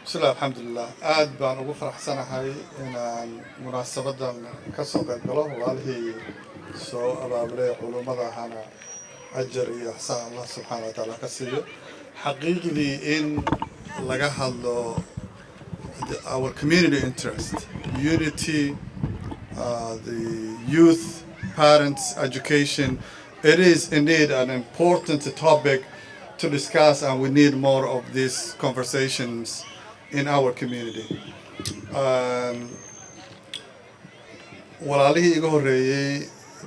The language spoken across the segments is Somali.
بسم الله الحمد لله aad baan ugu faraxsanahay inaan munaasabadan ka soo qayb galo walaalihii soo abaabulay culummada ahana ajar iyo ixsaan Allah subxaanahu wa tacaala ka siiyo xaqiiqdii in laga hadlo our community interest unity the youth parents education it is indeed an important topic to discuss and we need more of these conversations in our community. walaalihii iga horeeyay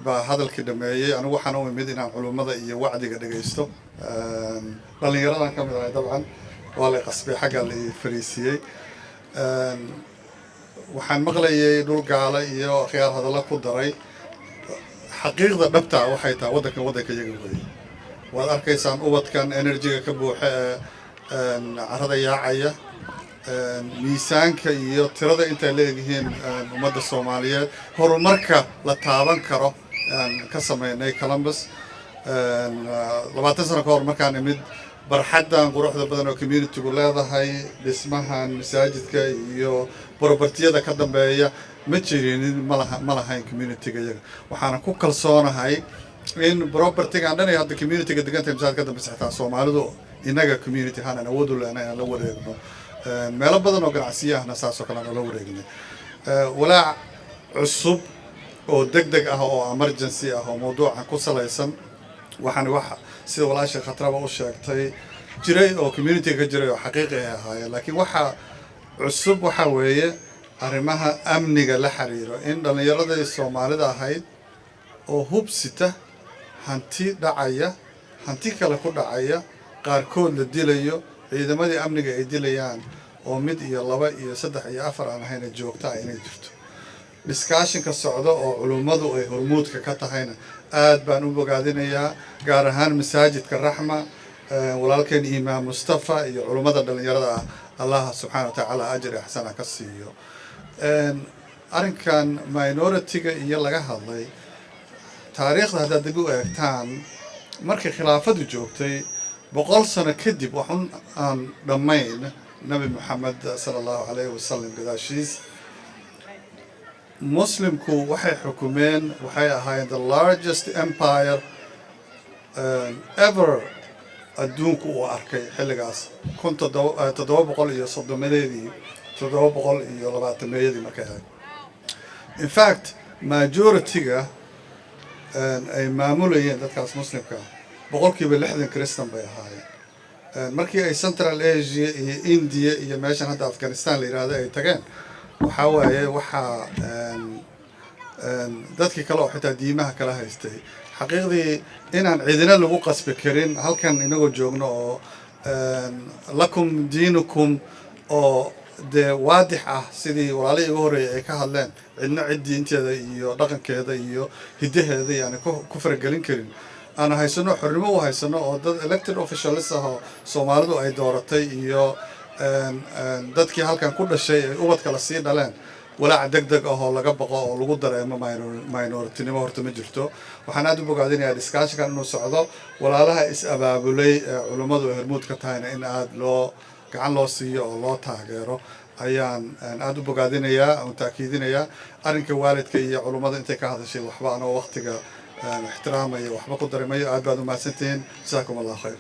baa hadalkii dhameeyay anigu waxaan u imid inaan culummada iyo wacdiga dhageysto dhalinyaradan ka mid ahay dabcan waa la qasbay xagga la fariisiyey waxaan maqlayay dhul gaala iyo akhyaar hadalla ku daray xaqiiqda dhabta waxay tahay waddanka iyaga weeye waad arkaysaan ubadkan enerjiga ka buuxa ee carrada yaacaya miisaanka iyo tirada intay leeyihiin ummadda Soomaaliyeed horumarka la taaban karo ka sameynay Columbus 20 sano ka hor markaan imid barxaddan quruxda badan oo community-gu leedahay dhismahan masaajidka iyo property-yada ka dambeeya ma jirin ma lahayn community-ga iyaga waxaan ku kalsoonahay in property-gan dhan ay hadda community-ga deganta masaajidka ka dambeeya xitaa Soomaalidu inaga community ahaan awood u leenahay in la wareegno meelo badan oo ganacsiyahana saasoo kale aan la wareegnay walaac cusub oo degdeg ah oo emergency ah oo mawduuca ku salaysan waxaan wax sida walaasha khatraba u sheegtay jiray oo community ka jiray oo xaqiiqi ah ahaayeen laakiin waxa cusub waxa weeye arrimaha amniga la xiriiro in dhalinyarada Soomaalida ahayd oo hubsita hanti dhacaya hanti kale ku dhacaya qaarkood la dilayo ciidamadii amniga ay dilayaan oo mid iyo laba iyo saddex iyo afar aan ahayn joogta inay jirto discussion-ka socdo oo culummadu ay hormuudka ka tahayna aad baan u bogaadinayaa gaar ahaan masaajidka Raxma walaalkeen Imaam Mustafa iyo culummada dhalinyarada ah Allah subxaanahu wa ta'ala ajr ihsan ka siiyo arrinkan minority-ga iyo laga hadlay taariikhda hadda dib u eegtaan markii khilaafadu joogtay 100 sano kadib waxaan aan dhamayn nabi Muhammad sallallahu alayhi wasallam gadaashiis muslimku waxay xukumeen waxay ahaayeen the largest empire ever adduunku uu arkay xilligaas 730 720 markay ahayd in fact majority-ga ay maamulayeen dadkaas muslimka boqolkiiba 60 Christian bay ahaayeen markii ay Central Asia iyo India iyo meeshan hadda Afghanistan la yiraahdo ay tageen waxa waaye waxa dadkii kale oo xitaa diimaha kala haystay xaqiiqdii inaan ciidina lagu qasbi karin halkan inagoo joogno oo lakum diinukum oo de waadix ah sidii walaalihii ugu horeeyay ay ka hadleen cidna diinteeda iyo dhaqankeeda iyo hidaheeda yani ku faragelin karin ana haysano xornimo u haysano oo dad elected officials ah oo Soomaalidu ay dooratay iyo dadkii halkan ku dhashay ay ubadka la sii dhaleen walaac degdeg ah oo laga baqo oo lagu dareemo minority-nimo horta ma jirto waxaan aad u bogaadinayaa discussion-kan inuu socdo walaalaha is abaabulay culummadu ay hormuud ka tahayna in aad loo gacan loo siiyo oo loo taageero ayaan aad u bogaadinayaa oo taakiidinayaa arrinka waalidka iyo culummada intay ka hadashay waxba anoo waqtiga احترامي وحبا قدر مايو عاد بعد ما سنتين جزاكم الله خير